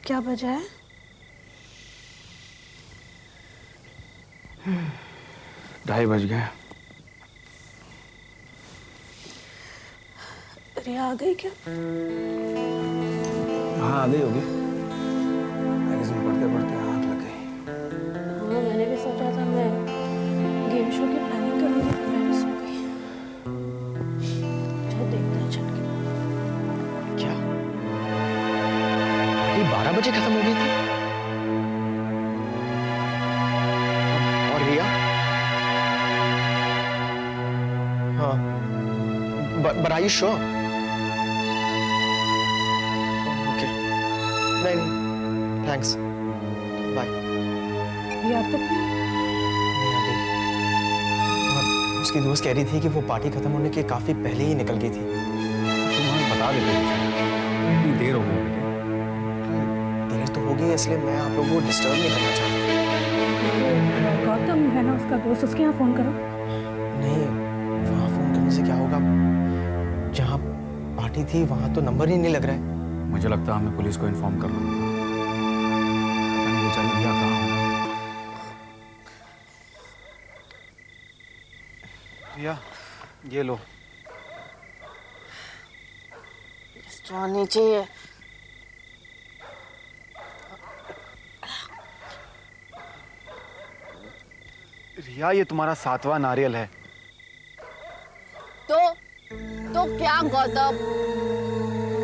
क्या बजा है? 2:30 बज गए। रिया आ गई क्या? हाँ आ गई होगी। मैगजीन पढ़ते पढ़ते आँख लग गई। हाँ मैंने भी सोचा था मैं गेम शो की प्लानिंग कर रही थी, पर मैं भी सो गई। चलो देखते हैं चल के। क्या? पार्टी 12 बजे खत्म हो गई थी? और रिया? हाँ। But are you sure? Okay. नहीं, thanks. Bye. रिया तक नहीं आ गई। और उसकी दोस्त कह रही थी कि वो पार्टी खत्म होने के काफी पहले ही निकल गई थी। तुम हमें बता देते इतनी देर हो गई मुझे। देर तो हो गई है, इसलिए मैं आप लोगों को डिस्टर्ब नहीं करना चाहता। गौतम है ना उसका दोस्त, उसके यहाँ फोन करो। नहीं, वहाँ फोन करने से क्या होगा? जहाँ पार्टी थी वहाँ तो नंबर ही नहीं लग रहा है। मुझे लगता है हमें पुलिस को इन्फॉर्म करना होगा। पता नहीं बेचारी रिया कहाँ होगी। रिया, ये लो। नीचे है। रिया, ये तुम्हारा 7वां नारियल है। तो क्या गौतम?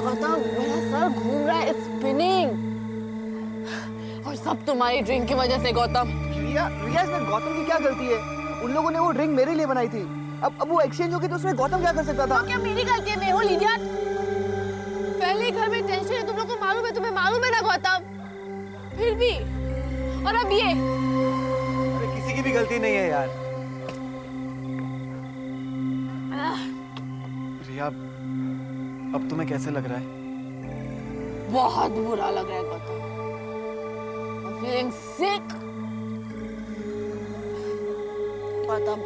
गौतम मेरा सर घूम रहा है, इट्स स्पिनिंग। और सब तुम्हारी ड्रिंक की वजह से गौतम। रिया, इसमें गौतम की क्या गलती है? उन लोगों ने वो ड्रिंक मेरे लिए बनाई थी। अब वो एक्सचेंज हो गई तो उसमें गौतम क्या कर सकता था? तो क्या मेरी गलती है? मैं हूँ लीडिया। पहले घर में टेंशन है, तुम लोग को मालूम है, तुम्हें मालूम है ना गौतम? फिर भी। और अब ये अरे किसी की भी गलती नहीं है यार। रिया, अब तुम्हें कैसे लग रहा है? बहुत बुरा लग रहा है Gautam. I'm feeling sick। Gautam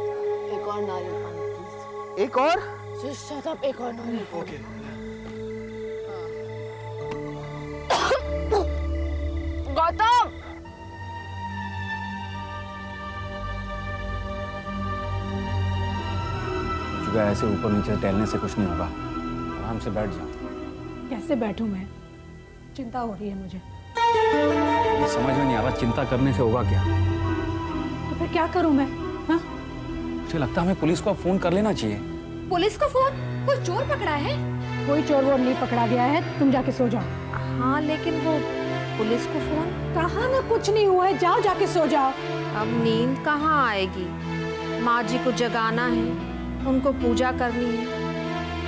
एक और नारियल पानी प्लीज। एक और? Just shut up, एक और नारियल पानी। ओके। गौतम चुका ऐसे ऊपर नीचे टहलने से कुछ नहीं होगा। आराम से बैठ जाओ। कैसे बैठूं मैं? चिंता हो रही है मुझे। समझ में नहीं आ रहा चिंता करने से होगा क्या। तो फिर क्या करूं मैं? हाँ? मुझे लगता है हमें पुलिस को फोन कर लेना चाहिए। पुलिस को फोन? कोई चोर पकड़ा है? कोई चोर वोर नहीं पकड़ा गया है, तुम जाके सो जाओ। हाँ लेकिन वो पुलिस को फोन? कहा ना कुछ नहीं हुआ है, जाओ जाके सो जाओ। अब नींद कहाँ आएगी? माँ जी को जगाना है, उनको पूजा करनी है,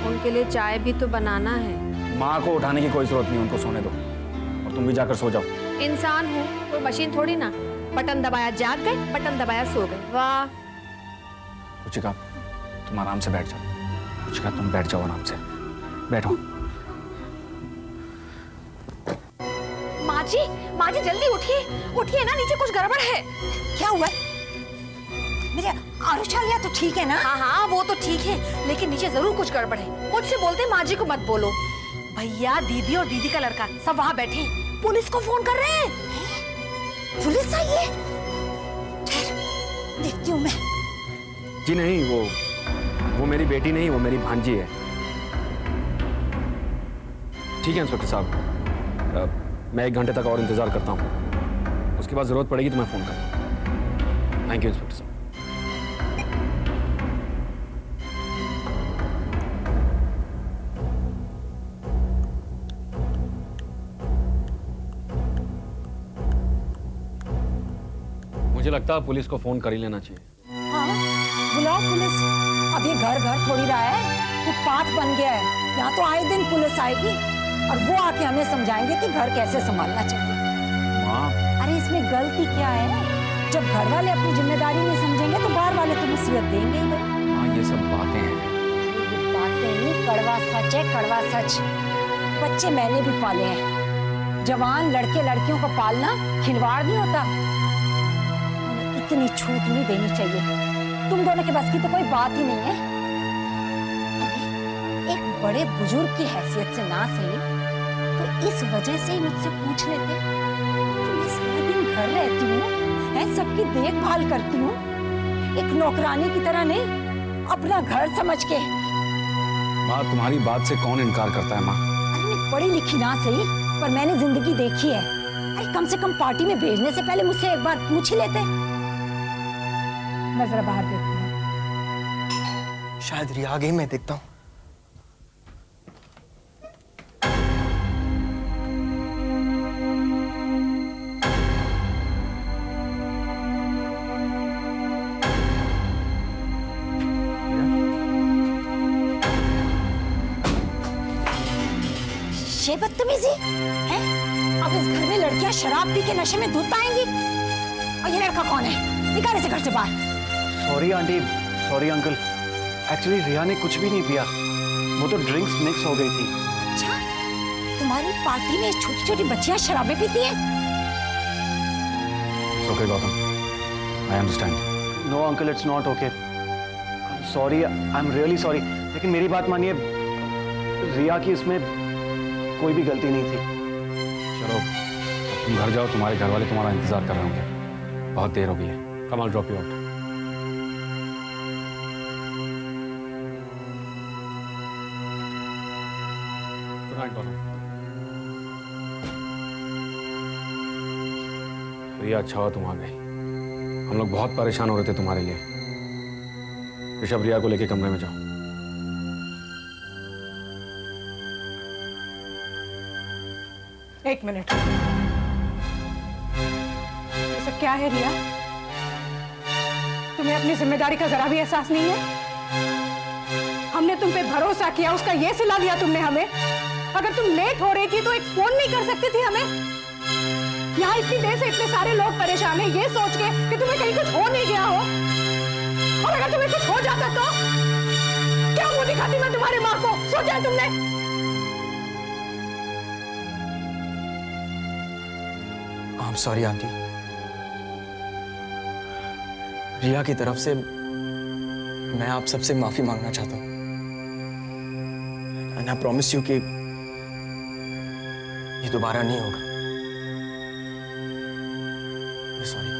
उनके लिए चाय भी तो बनाना है। माँ को उठाने की कोई जरूरत नहीं, उनको सोने दो और तुम भी जाकर सो जाओ। इंसान हो, कोई मशीन थोड़ी ना। बटन दबाया जाग गए, बटन दबाया सो गए। वाह। रुचिका तुम आराम से बैठ जाओ। रुचिका तुम बैठ जाओ आराम से, बैठो। माँ जी जल्दी उठिए, उठिए ना, नीचे कुछ गड़बड़ है। क्या हुआ? मेरे आरुषालिया तो ठीक है ना? हाँ वो तो ठीक है, लेकिन नीचे जरूर कुछ गड़बड़ है। मुझसे बोलते माँ जी को मत बोलो। भैया, दीदी और दीदी का लड़का सब वहाँ बैठे पुलिस को फोन कर रहे हैं। पुलिस आई है? देखती हूँ मैं। जी नहीं, वो मेरी बेटी नहीं, वो मेरी भांजी है। ठीक है इंस्पेक्टर साहब, मैं 1 घंटे तक और इंतजार करता हूँ। उसके बाद जरूरत पड़ेगी तो मैं फोन करता हूँ। थैंक यू इंस्पेक्टर साहब। मुझे लगता है पुलिस को फोन कर ही लेना चाहिए। हाँ, बुलाओ पुलिस। अब ये घर घर थोड़ी रहा है, फुटपाथ बन गया है। यहाँ तो आए दिन पुलिस आएगी और वो आके हमें समझाएंगे कि घर कैसे संभालना चाहिए। माँ, अरे इसमें गलती क्या है? जब घर वाले अपनी जिम्मेदारी नहीं समझेंगे तो बाहर वाले तो नसीहत देंगे ही नहीं। माँ ये सब बातें हैं। ये बातें नहीं, कड़वा सच है, कड़वा सच। बच्चे मैंने भी पाले हैं। जवान लड़के लड़कियों को पालना खिलवाड़ नहीं होता। इतनी छूट नहीं देनी चाहिए। तुम दोनों के बस की तो कोई बात ही नहीं है। एक बड़े बुजुर्ग की हैसियत से ना सही तो इस वजह से ही मुझसे पूछ लेते कि मैं सारा दिन घर रहती हूँ, है सबकी देखभाल करती हूँ, एक नौकरानी की तरह नहीं, अपना घर समझ के। माँ, तुम्हारी बात से कौन इनकार करता है माँ? अरे मैं पढ़ी लिखी ना सही, पर मैंने जिंदगी देखी है। अरे कम से कम पार्टी में भेजने से पहले मुझसे एक बार पूछ ही लेते। मैं जरा बाहर देखती हूँ। शायद रिया आ गई, मैं देखता हूँ। ये बदतमीजी है? अब इस घर में लड़कियां शराब पी के नशे में धुत पाएंगी? और ये लड़का कौन है? निकाल इसे घर से बाहर। Sorry aunty, sorry uncle, actually Riya ने कुछ भी नहीं पिया, वो तो ड्रिंक्स मिक्स हो गई थी। अच्छा, तुम्हारी पार्टी में छोटी छोटी बच्चियां शराबें पीती है? Okay Gautam, I understand. No uncle, it's not okay, sorry, I am really sorry, लेकिन मेरी बात मानिए, रिया की इसमें कोई भी गलती नहीं थी। चलो अब तुम घर जाओ, तुम्हारे घर वाले तुम्हारा इंतजार कर रहे होंगे, बहुत देर हो गई है। Come, I drop you out. Good night Gautam. Riya, अच्छा हुआ तुम आ गई, हम लोग बहुत परेशान हो रहे थे तुम्हारे लिए। ऋषभ, रिया को लेके कमरे में जाओ। एक मिनट, ये सब क्या है रिया? तुम्हें अपनी जिम्मेदारी का जरा भी एहसास नहीं है? हमने तुम पे भरोसा किया, उसका ये सिला दिया तुमने हमें। अगर तुम लेट हो रही थी तो एक फोन नहीं कर सकती थी हमें? यहाँ इतनी देर से इतने सारे लोग परेशान हैं ये सोच के कि तुम्हें कहीं कुछ हो नहीं गया हो। और अगर तुम्हें कुछ हो जाता तो क्या मुंह दिखाती मैं तुम्हारी माँ को? सोचा है तुमने? I'm sorry aunty. रिया की तरफ से मैं आप सबसे माफी मांगना चाहता हूँ। And I promise you कि ये दोबारा नहीं होगा। Sorry.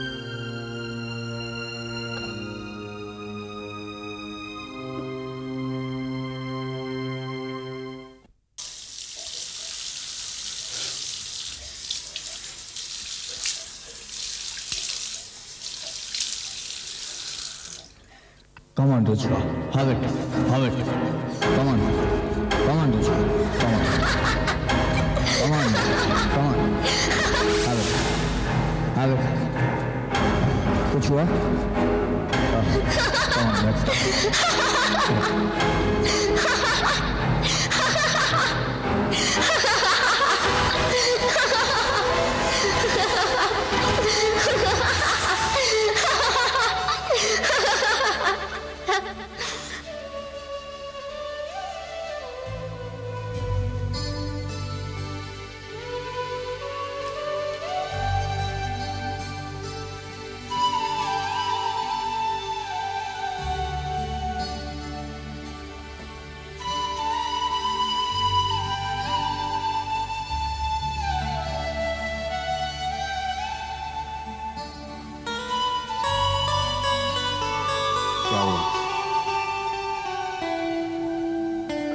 Come on, Ruchka. Have it. Have it. Come on. Come on, Ruchka. Come on. Come on. Come on. Have it. Have it. कुछ हुआ? Come on, let's go. क्या हुआ?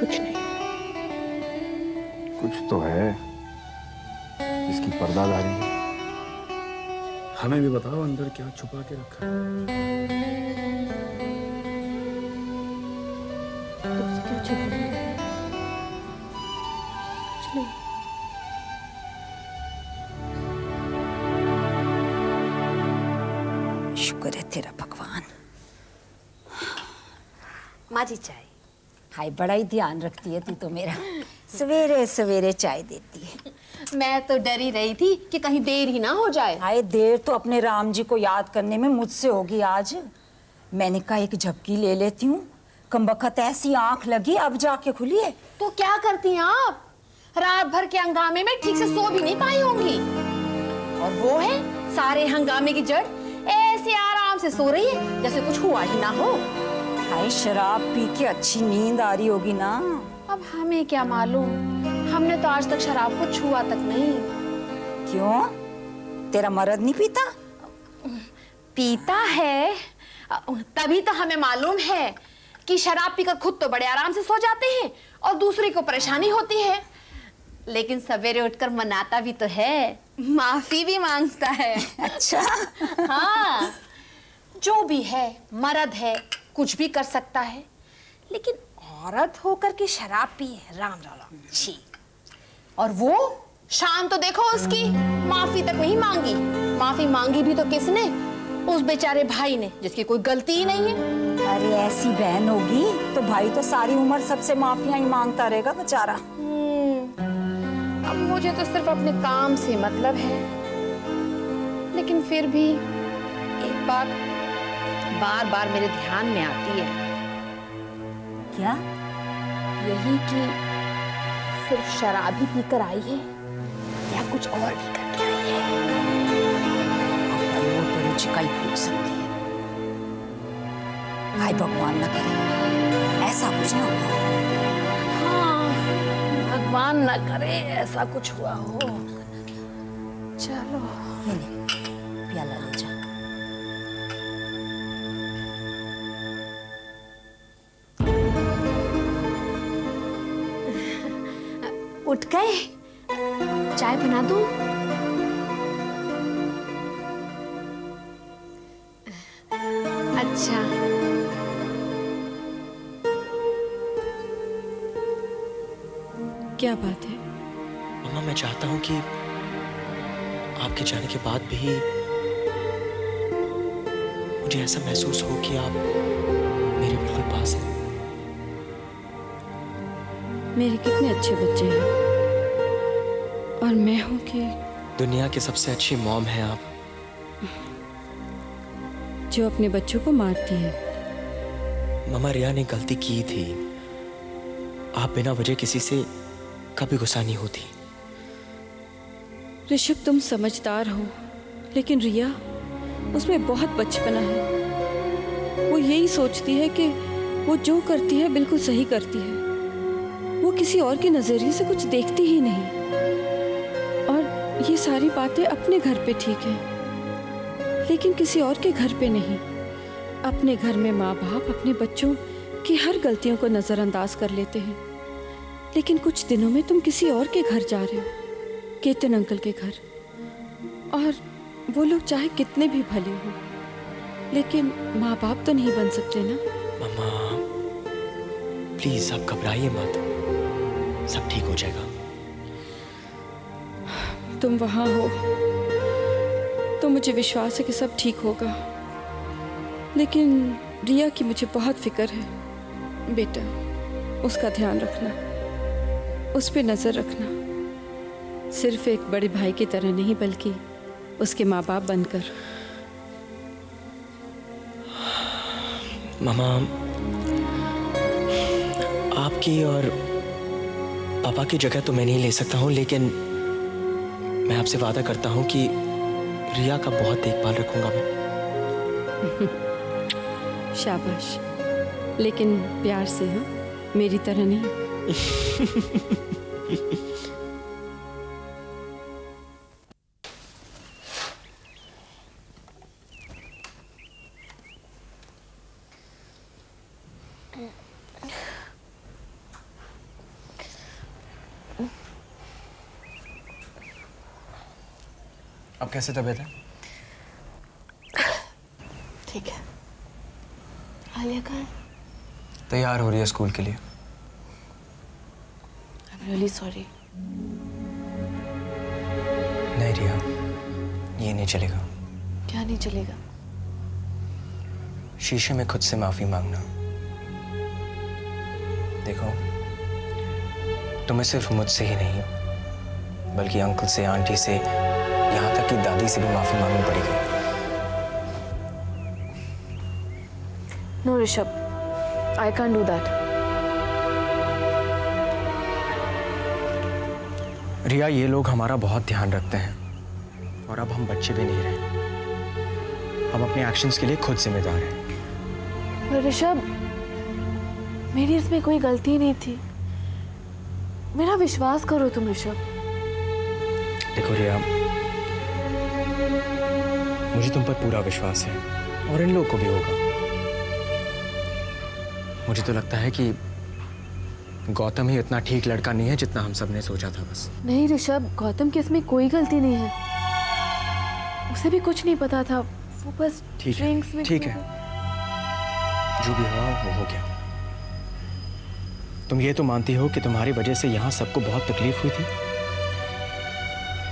कुछ नहीं। कुछ तो है, इसकी पर्दादारी है। हमें भी बताओ अंदर क्या छुपा के रखा है। शुक्र है तेरा भगवान। माँ जी चाय। हाय, बड़ा ही ध्यान रखती है तू तो मेरा। सवेरे सवेरे चाय देती है। मैं तो डरी रही थी कि कहीं देर ही ना हो जाए। हाय, देर तो अपने राम जी को याद करने में मुझसे होगी आज। मैंने कहा एक झपकी ले लेती हूँ, कमबख्त ऐसी आंख लगी अब जाके खुली है। तो क्या करती हैं आप? रात भर के हंगामे में ठीक से सो भी नहीं पाई होंगी। और वो है सारे हंगामे की जड़, ऐसे आराम से सो रही है जैसे कुछ हुआ ही ना हो। हाय, शराब पी के अच्छी नींद आ रही होगी ना। अब हमें क्या मालूम, हमने तो आज तक शराब को छुआ तक नहीं। क्यों? तेरा मर्द नहीं पीता? पीता है, तभी तो हमें मालूम है कि शराब पीकर खुद तो बड़े आराम से सो जाते हैं और दूसरे को परेशानी होती है, लेकिन सवेरे उठकर मनाता भी तो है, माफी भी मांगता है। अच्छा। हाँ, जो भी है, मर्द है, कुछ भी कर सकता है, लेकिन औरत होकर के शराब पिए, राम राम छी। और वो शान तो देखो उसकी, माफी तक नहीं मांगी। माफी मांगी भी तो किसने? उस बेचारे भाई ने, जिसकी कोई गलती ही नहीं है। अरे ऐसी बहन होगी तो भाई तो सारी उम्र सबसे माफियां ही मांगता रहेगा बेचारा। अब मुझे तो सिर्फ अपने काम से मतलब है, लेकिन फिर भी एक बात बार बार मेरे ध्यान में आती है। क्या? यही कि सिर्फ शराब ही पीकर आई है या कुछ और भी करके आई है। भाई वो तो रुचिका ही पूछ सकती है। भाई भगवान ना करे ऐसा कुछ ना हो। हाँ, भगवान न करे ऐसा कुछ हुआ हो। चलो ये ले, प्याला ले जा। उठ गए? चाय बना दूं? अच्छा, क्या बात है? मम्मा, मैं चाहता हूँ कि आपके जाने के बाद भी मुझे ऐसा महसूस हो कि आप मेरे बिल्कुल पास हैं। मेरे कितने अच्छे बच्चे हैं और मैं हूं कि दुनिया की सबसे अच्छी मॉम है आप। जो अपने बच्चों को मारती है। मम्मा, रिया ने गलती की थी। आप बिना वजह किसी से कभी गुस्सा नहीं होती। ऋषभ, तुम समझदार हो, लेकिन रिया, उसमें बहुत बचपना है। वो यही सोचती है कि वो जो करती है बिल्कुल सही करती है। वो किसी और के नजरिए से कुछ देखती ही नहीं। और ये सारी बातें अपने घर पे ठीक है, लेकिन किसी और के घर पे नहीं। अपने घर में माँ बाप अपने बच्चों की हर गलतियों को नजरअंदाज कर लेते हैं, लेकिन कुछ दिनों में तुम किसी और के घर जा रहे हो, केतन अंकल के घर। और वो लोग चाहे कितने भी भले हो, लेकिन माँ बाप तो नहीं बन सकते ना। मम्मा, प्लीज आप घबराइए मत, सब ठीक हो जाएगा। तुम वहां हो तो मुझे विश्वास है कि सब ठीक होगा, लेकिन रिया की मुझे बहुत फिक्र है। बेटा, उसका ध्यान रखना, उस पे नजर रखना, सिर्फ एक बड़े भाई की तरह नहीं बल्कि उसके माँ बाप बनकर। मम्मा, आपकी और पापा की जगह तो मैं नहीं ले सकता हूँ, लेकिन मैं आपसे वादा करता हूँ कि रिया का बहुत देखभाल रखूंगा मैं। शाबाश, लेकिन प्यार से, हाँ, मेरी तरह नहीं। अब कैसे तबीयत है? ठीक है। आलिया कहाँ है? तैयार हो रही है स्कूल के लिए। I'm really sorry. नहीं रिया, ये नहीं चलेगा। क्या नहीं चलेगा? शीशे में खुद से माफी मांगना। देखो, तुम्हें सिर्फ मुझसे ही नहीं, बल्कि अंकल से, आंटी से, यहाँ तक कि दादी से भी माफी मांगनी पड़ेगी। No, Rishabh. I can't do that. रिया, ये लोग हमारा बहुत ध्यान रखते हैं और अब हम बच्चे भी नहीं रहे। हम अपने एक्शंस के लिए खुद जिम्मेदार हैं। पर ऋषभ, मेरी इसमें कोई गलती नहीं थी। मेरा विश्वास करो तुम ऋषभ। देखो रिया, मुझे तुम पर पूरा विश्वास है और इन लोगों को भी होगा। मुझे तो लगता है कि गौतम ही इतना ठीक लड़का नहीं है जितना हम सब ने सोचा था बस। नहीं ऋषभ, गौतम की इसमें कोई गलती नहीं है। उसे भी कुछ नहीं पता था, वो बस ठीक ड्रिंक्स है, में ठीक है, जो भी हुआ वो हो गया। तुम ये तो मानती हो कि तुम्हारी वजह से यहाँ सबको बहुत तकलीफ हुई थी?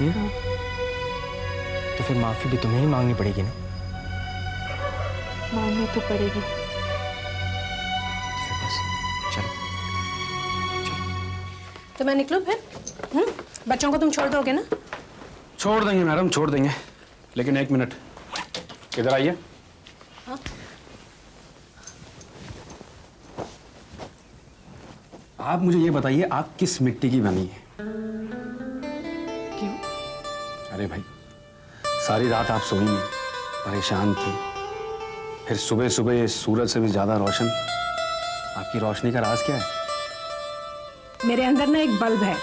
हाँ। तो फिर माफी भी तुम्हें ही मांगनी पड़ेगी ना? मांगनी तो पड़ेगी। फिर बस चलो। तो मैं निकलूं फिर? बच्चों को तुम छोड़ दोगे ना? छोड़ देंगे मैडम, छोड़ देंगे, लेकिन 1 मिनट इधर आइए। हाँ? आप मुझे ये बताइए, आप किस मिट्टी की बनी है? क्यों? अरे भाई, सारी रात आप सोई नहीं, परेशान थी, फिर सुबह सुबह सूरज से भी ज्यादा रोशन। आपकी रोशनी का राज क्या है? मेरे अंदर ना एक बल्ब है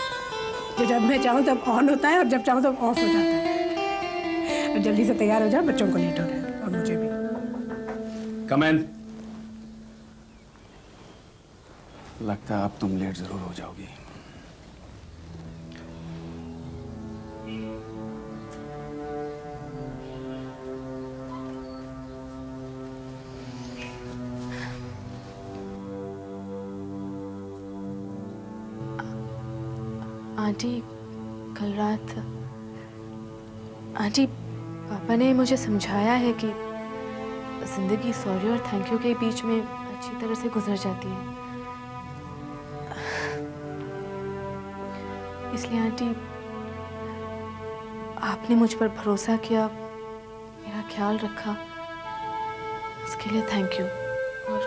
जो जब मैं चाहूँ तब ऑन होता है और जब चाहूँ तब ऑफ हो जाता है। और जल्दी से तैयार हो जाओ, बच्चों को लेट हो रहा है और मुझे भी। कम इन। लगता है अब तुम लेट जरूर हो जाओगी। आंटी, कल रात आंटी, पापा ने मुझे समझाया है कि जिंदगी सॉरी और थैंक यू के बीच में अच्छी तरह से गुजर जाती है। इसलिए आंटी, आपने मुझ पर भरोसा किया, मेरा ख्याल रखा, उसके लिए थैंक यू। और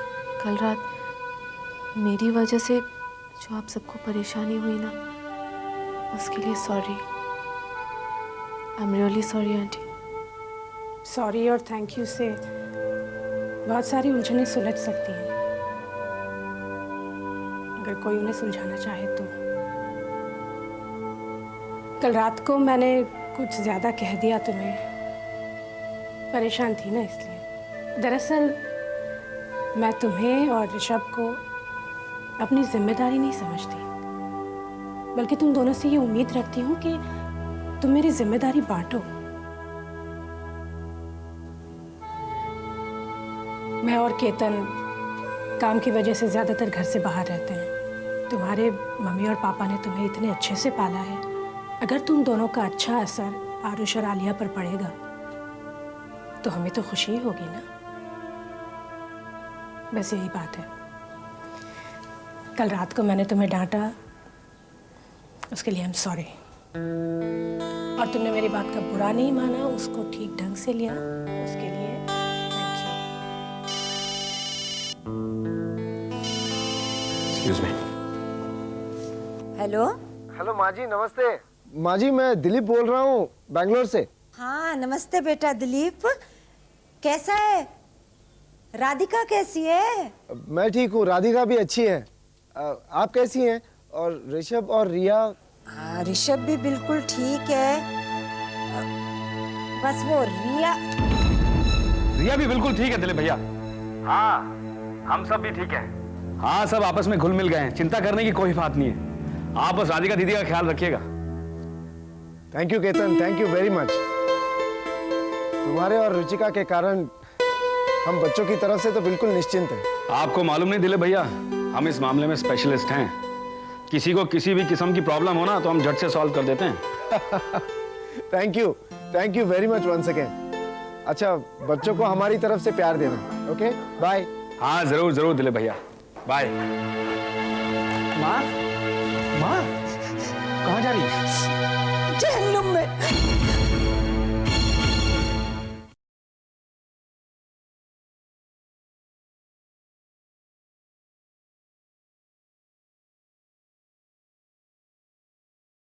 कल रात मेरी वजह से जो आप सबको परेशानी हुई ना, उसके लिए sorry. I am really sorry aunty. Sorry और थैंक यू से बहुत सारी उलझनें सुलझ सकती हैं, अगर कोई उन्हें सुलझाना चाहे तो। कल रात को मैंने कुछ ज़्यादा कह दिया तुम्हें, परेशान थी ना इसलिए। दरअसल मैं तुम्हें और ऋषभ को अपनी जिम्मेदारी नहीं समझती, बल्कि तुम दोनों से ये उम्मीद रखती हूँ कि तुम मेरी जिम्मेदारी बांटो। मैं और केतन काम की वजह से ज़्यादातर घर से बाहर रहते हैं। तुम्हारे मम्मी और पापा ने तुम्हें इतने अच्छे से पाला है, अगर तुम दोनों का अच्छा असर आरुष और आलिया पर पड़ेगा तो हमें तो खुशी ही होगी ना। बस यही बात है। कल रात को मैंने तुम्हें डांटा, उसके लिए आई एम सॉरी। और तुमने मेरी बात का बुरा नहीं माना, उसको ठीक ढंग से लिया, उसके लिए thank you. Excuse me. Hello. Hello माँ जी, नमस्ते। माँ जी, मैं दिलीप बोल रहा हूँ, बैंगलोर से। हाँ नमस्ते बेटा दिलीप, कैसा है? राधिका कैसी है? मैं ठीक हूँ, राधिका भी अच्छी है। आप कैसी हैं? और ऋषभ और रिया? हाँ ऋषभ भी बिल्कुल ठीक है, बस वो रिया भी बिल्कुल ठीक है दिलीप भैया। हाँ, हम सब भी ठीक हैं। हाँ, सब आपस में घुल मिल गए हैं, चिंता करने की कोई बात नहीं है। आप बस राधिका दीदी का ख्याल रखिएगा। Thank you Ketan, thank you very much. तुम्हारे और रुचिका के कारण हम बच्चों की तरफ से तो बिल्कुल निश्चिंत हैं। आपको मालूम नहीं दिलीप भैया, हम इस मामले में स्पेशलिस्ट हैं। किसी को किसी भी किस्म की प्रॉब्लम हो ना तो हम झट से सॉल्व कर देते हैं। Thank you very much once again. अच्छा, बच्चों को हमारी तरफ से प्यार देना। Okay, bye. हाँ जरूर जरूर दिलीप भैया, बाय। माँ, माँ, कहाँ जा रही है? जहन्नुम में।